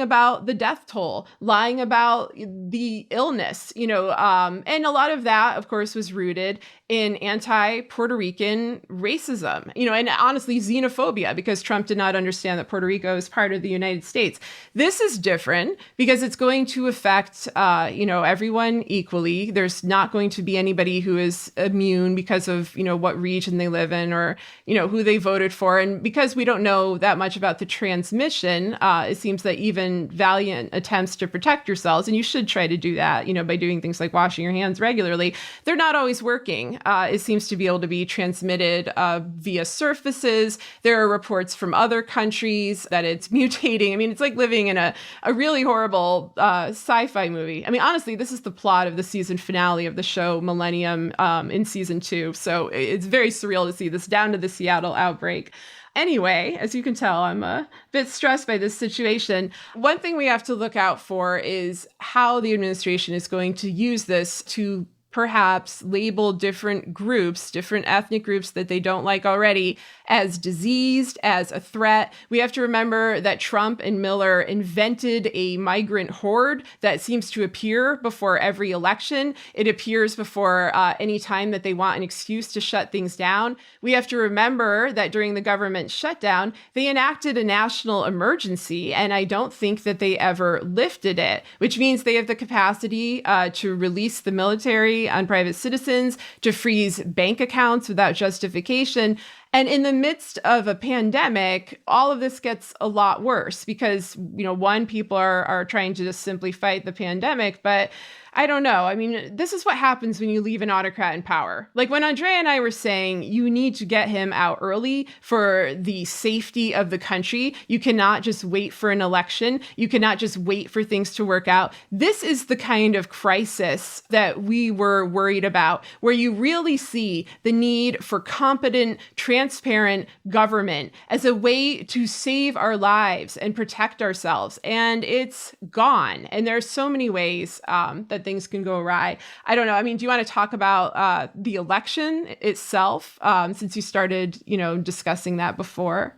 S6: about the death toll, lying about the illness, and a lot of that, of course, was rooted in anti-Puerto Rican racism, and honestly xenophobia, because Trump did not understand that Puerto Rico is part of the United States. This is different because it's going to affect, everyone equally. There's not going to be anybody who is immune because of, what region they live in or, who they voted for. And because we don't know that much about the transmission, it seems that even valiant attempts to protect yourselves, and you should try to do that, by doing things like washing your hands regularly, they're not always working. It seems to be able to be transmitted via surfaces. There are reports from other countries that it's mutating. I mean, it's like living in a really horrible sci-fi movie. I mean, honestly, this is the plot of the season finale of the show Millennium in season 2. So it's very surreal to see this down to the Seattle outbreak. Anyway, as you can tell, I'm a bit stressed by this situation. One thing we have to look out for is how the administration is going to use this to perhaps label different groups, different ethnic groups that they don't like already, as diseased, as a threat. We have to remember that Trump and Miller invented a migrant horde that seems to appear before every election. It appears before any time that they want an excuse to shut things down. We have to remember that during the government shutdown, they enacted a national emergency, and I don't think that they ever lifted it, which means they have the capacity to release the military on private citizens, to freeze bank accounts without justification. And in the midst of a pandemic, all of this gets a lot worse because, one, people are trying to just simply fight the pandemic, but I don't know. I mean, this is what happens when you leave an autocrat in power. Like when Andrea and I were saying, you need to get him out early for the safety of the country. You cannot just wait for an election. You cannot just wait for things to work out. This is the kind of crisis that we were worried about, where you really see the need for competent, transparent government as a way to save our lives and protect ourselves. And it's gone. And there are so many ways that things can go awry. I don't know. I mean, do you want to talk about the election itself, since you started, discussing that before?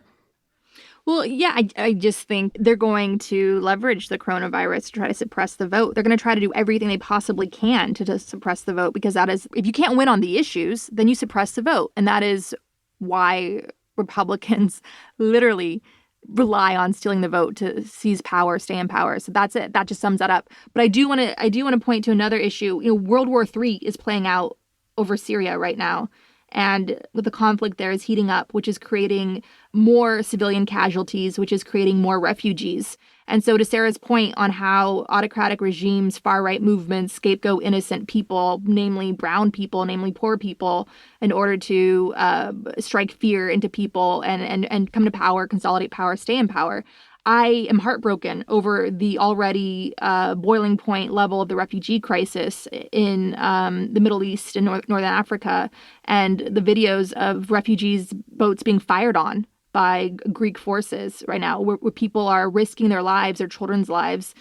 S7: Well, yeah, I just think they're going to leverage the coronavirus to try to suppress the vote. They're going to try to do everything they possibly can to suppress the vote, because that is, if you can't win on the issues, then you suppress the vote. And that is why Republicans literally rely on stealing the vote to seize power, stay in power. So that's it. That just sums that up. But I do want to point to another issue. World War III is playing out over Syria right now. And the conflict there is heating up, which is creating more civilian casualties, which is creating more refugees. And so to Sarah's point on how autocratic regimes, far-right movements scapegoat innocent people, namely brown people, namely poor people, in order to strike fear into people and come to power, consolidate power, stay in power. I am heartbroken over the already boiling point level of the refugee crisis in the Middle East and Northern Africa, and the videos of refugees' boats being fired on by Greek forces right now, where people are risking their lives, their children's lives,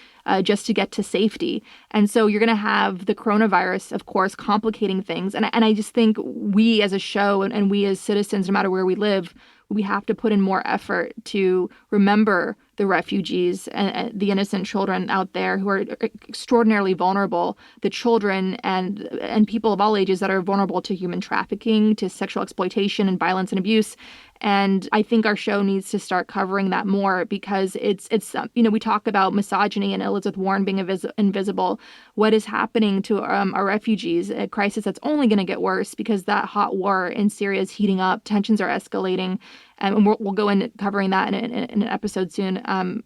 S7: just to get to safety. And so you're going to have the coronavirus, of course, complicating things. And I just think we as a show and we as citizens, no matter where we live, we have to put in more effort to remember the refugees and the innocent children out there who are extraordinarily vulnerable, the children and people of all ages that are vulnerable to human trafficking, to sexual exploitation and violence and abuse. And I think our show needs to start covering that more, because it's we talk about misogyny and Elizabeth Warren being invisible. What is happening to our refugees? A crisis that's only going to get worse because that hot war in Syria is heating up. Tensions are escalating. And we'll go into covering that in an episode soon.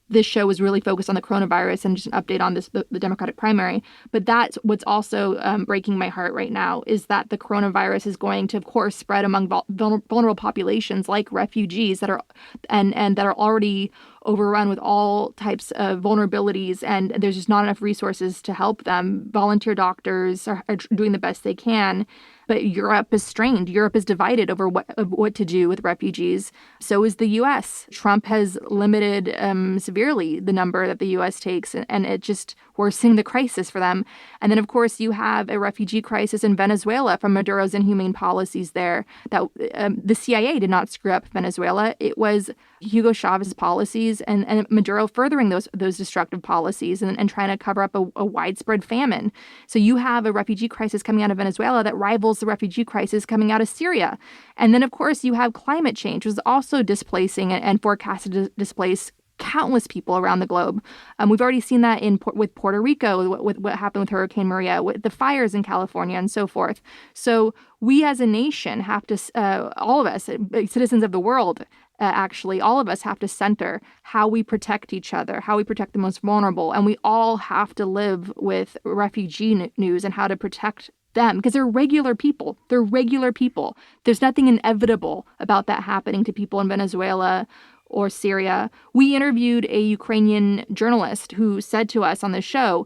S7: This show was really focused on the coronavirus and just an update on the Democratic primary. But that's what's also breaking my heart right now, is that the coronavirus is going to, of course, spread among vulnerable populations like refugees that are and that are already overrun with all types of vulnerabilities, and there's just not enough resources to help them. Volunteer doctors are doing the best they can. But Europe is strained. Europe is divided over what to do with refugees. So is the U.S. Trump has limited severely the number that the U.S. takes, and it just worsening the crisis for them. And then, of course, you have a refugee crisis in Venezuela from Maduro's inhumane policies there. That the CIA did not screw up Venezuela. It was Hugo Chavez's policies and Maduro furthering those destructive policies and trying to cover up a widespread famine. So you have a refugee crisis coming out of Venezuela that rivals the refugee crisis coming out of Syria. And then, of course, you have climate change, which is also displacing and forecasted to displace countless people around the globe. We've already seen that with Puerto Rico, with what happened with Hurricane Maria, with the fires in California, and so forth. So we as a nation have to, all of us, citizens of the world, actually, all of us have to center how we protect each other, how we protect the most vulnerable. And we all have to live with refugee news and how to protect them, because they're regular people. They're regular people. There's nothing inevitable about that happening to people in Venezuela or Syria. We interviewed a Ukrainian journalist who said to us on the show,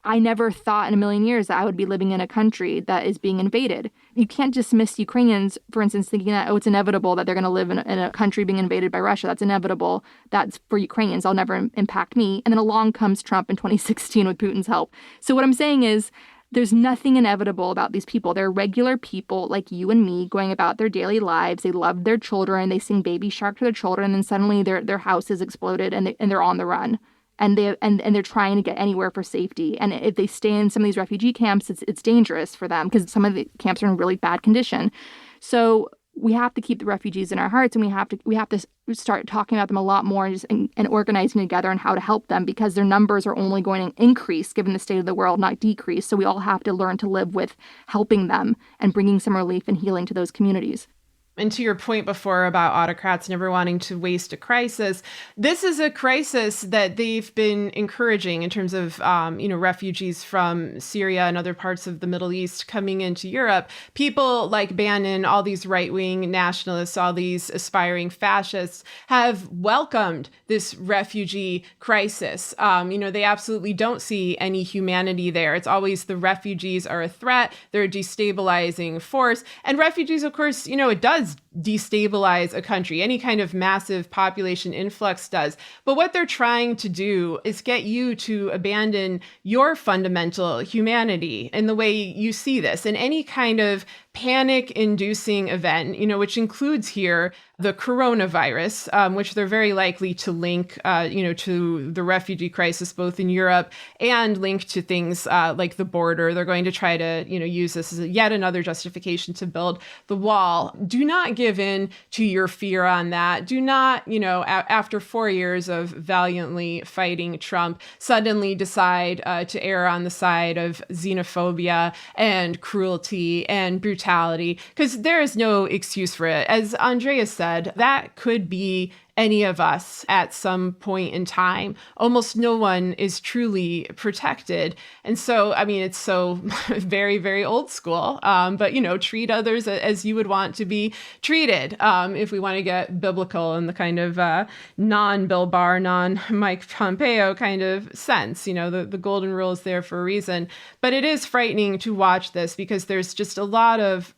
S7: I never thought in a million years that I would be living in a country that is being invaded. You can't dismiss Ukrainians, for instance, thinking that, it's inevitable that they're going to live in a country being invaded by Russia. That's inevitable. That's for Ukrainians. That'll never impact me. And then along comes Trump in 2016 with Putin's help. So what I'm saying is, there's nothing inevitable about these people. They're regular people like you and me going about their daily lives. They love their children. They sing Baby Shark to their children. And then suddenly their house is exploded and they're on the run. And they're trying to get anywhere for safety. And if they stay in some of these refugee camps, it's dangerous for them because some of the camps are in really bad condition. So we have to keep the refugees in our hearts, and we have to start talking about them a lot more and organizing together on how to help them, because their numbers are only going to increase given the state of the world, not decrease. So we all have to learn to live with helping them and bringing some relief and healing to those communities.
S6: And to your point before about autocrats never wanting to waste a crisis, this is a crisis that they've been encouraging in terms of, refugees from Syria and other parts of the Middle East coming into Europe. People like Bannon, all these right-wing nationalists, all these aspiring fascists have welcomed this refugee crisis. They absolutely don't see any humanity there. It's always the refugees are a threat. They're a destabilizing force. And refugees, of course, it does destabilize a country. Any kind of massive population influx does. But what they're trying to do is get you to abandon your fundamental humanity in the way you see this. And any kind of panic-inducing event, which includes here the coronavirus, which they're very likely to link, to the refugee crisis, both in Europe and link to things like the border. They're going to try to, use this as yet another justification to build the wall. Do not give in to your fear on that. Do not, after 4 years of valiantly fighting Trump, suddenly decide to err on the side of xenophobia and cruelty and brutality, because there is no excuse for it. As Andrea said, that could be any of us at some point in time. Almost no one is truly protected. And so, it's so very, very old school. But, treat others as you would want to be treated. If we want to get biblical in the kind of non-Bill Barr, non-Mike Pompeo kind of sense, the golden rule is there for a reason. But it is frightening to watch this because there's just a lot of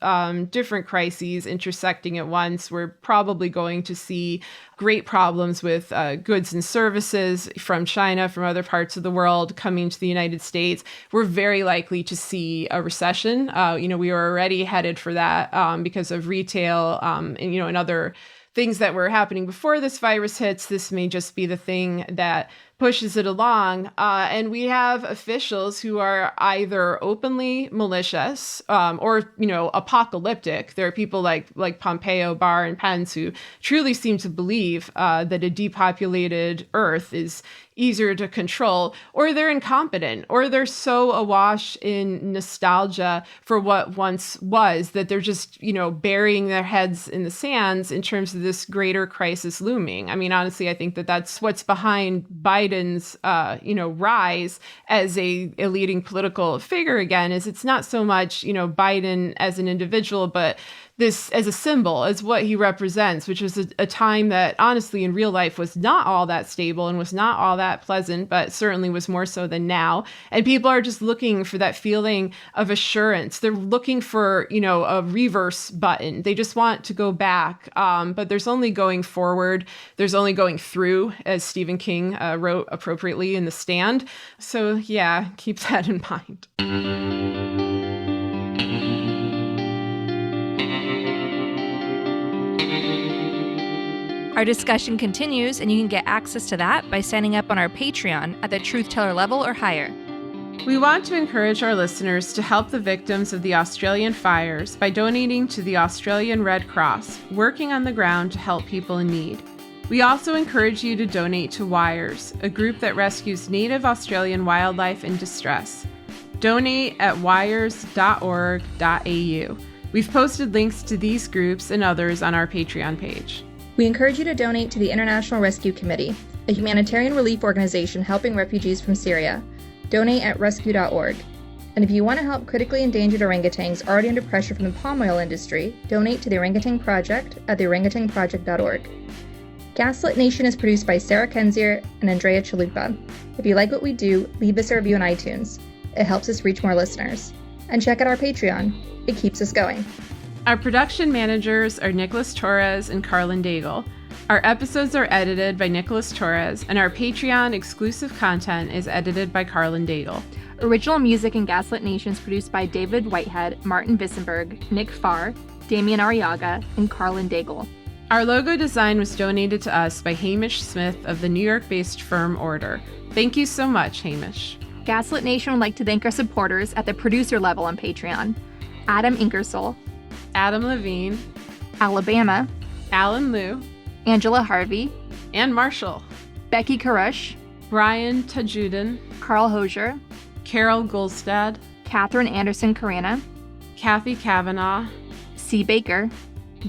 S6: different crises intersecting at once. We're probably going to see great problems with goods and services from China, from other parts of the world coming to the United States. We're very likely to see a recession. We are already headed for that because of retail and other things that were happening before this virus hits. This may just be the thing that pushes it along. And we have officials who are either openly malicious or, apocalyptic. There are people like Pompeo, Barr, and Pence who truly seem to believe that a depopulated Earth is easier to control, or they're incompetent, or they're so awash in nostalgia for what once was that they're just, burying their heads in the sands in terms of this greater crisis looming. Honestly, I think that that's what's behind Biden's, rise as a leading political figure again, is it's not so much, Biden as an individual, but this as a symbol, as what he represents, which was a time that honestly in real life was not all that stable and was not all that pleasant, but certainly was more so than now. And people are just looking for that feeling of assurance. They're looking for, a reverse button. They just want to go back. But there's only going forward. There's only going through, as Stephen King wrote appropriately in The Stand. So yeah, keep that in mind.
S7: Our discussion continues, and you can get access to that by signing up on our Patreon at the Truth Teller level or higher.
S6: We want to encourage our listeners to help the victims of the Australian fires by donating to the Australian Red Cross, working on the ground to help people in need. We also encourage you to donate to WWIII, a group that rescues native Australian wildlife in distress. Donate at wires.org.au. We've posted links to these groups and others on our Patreon page.
S7: We encourage you to donate to the International Rescue Committee, a humanitarian relief organization helping refugees from Syria. Donate at rescue.org. And if you want to help critically endangered orangutans already under pressure from the palm oil industry, donate to the Orangutan Project at theorangutanproject.org. Gaslit Nation is produced by Sarah Kenzier and Andrea Chalupa. If you like what we do, leave us a review on iTunes. It helps us reach more listeners. And check out our Patreon. It keeps us going.
S6: Our production managers are Nicholas Torres and Carlin Daigle. Our episodes are edited by Nicholas Torres, and our Patreon exclusive content is edited by Carlin Daigle.
S7: Original music in Gaslit Nation is produced by David Whitehead, Martin Vissenberg, Nick Farr, Damian Arriaga, and Carlin Daigle.
S6: Our logo design was donated to us by Hamish Smith of the New York-based firm Order. Thank you so much, Hamish.
S7: Gaslit Nation would like to thank our supporters at the producer level on Patreon: Adam Ingersoll,
S6: Adam Levine,
S7: Alabama,
S6: Alan Liu,
S7: Angela Harvey,
S6: Ann Marshall,
S7: Becky Karush,
S6: Brian Tajudin,
S7: Carl Hosier,
S6: Carol Goldstad,
S7: Catherine Anderson Carana,
S6: Kathy Kavanaugh,
S7: C. Baker,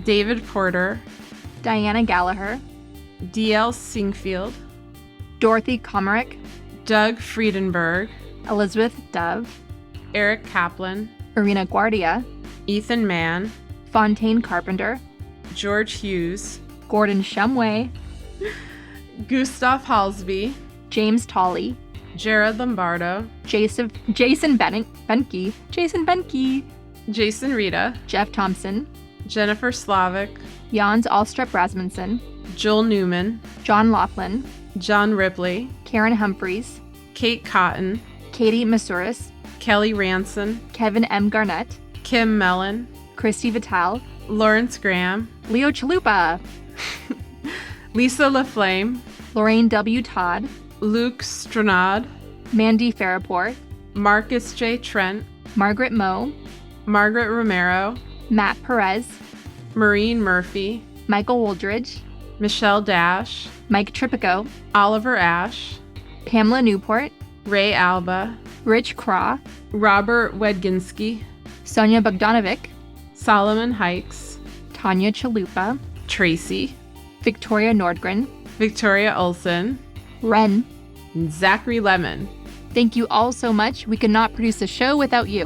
S6: David Porter,
S7: Diana Gallagher,
S6: D.L. Singfield,
S7: Dorothy Komarick,
S6: Doug Friedenberg,
S7: Elizabeth Dove,
S6: Eric Kaplan,
S7: Irina Guardia,
S6: Ethan Mann,
S7: Fontaine Carpenter,
S6: George Hughes,
S7: Gordon Shumway,
S6: Gustav Halsby,
S7: James Tolley,
S6: Jared Lombardo,
S7: Jason Benke,
S6: Jason Rita,
S7: Jeff Thompson,
S6: Jennifer Slavic,
S7: Jans Alstrup Rasmussen,
S6: Joel Newman,
S7: John Laughlin,
S6: John Ripley,
S7: Karen Humphreys,
S6: Kate Cotton,
S7: Katie Masuris,
S6: Kelly Ranson,
S7: Kevin M. Garnett,
S6: Kim Mellon,
S7: Christy Vital,
S6: Lawrence Graham,
S7: Leo Chalupa,
S6: Lisa LaFlame,
S7: Lorraine W. Todd,
S6: Luke Stranad,
S7: Mandy Farraport,
S6: Marcus J. Trent,
S7: Margaret Moe,
S6: Margaret Romero,
S7: Matt Perez,
S6: Maureen Murphy,
S7: Michael Woldridge,
S6: Michelle Dash,
S7: Mike Tripico,
S6: Oliver Ash,
S7: Pamela Newport,
S6: Ray Alba,
S7: Rich Craw,
S6: Robert Wedginski,
S7: Sonia Bogdanovic,
S6: Solomon Hikes,
S7: Tanya Chalupa,
S6: Tracy,
S7: Victoria Nordgren,
S6: Victoria Olson,
S7: Ren.
S6: and Zachary Lemon.
S7: Thank you all so much. We could not produce a show without you.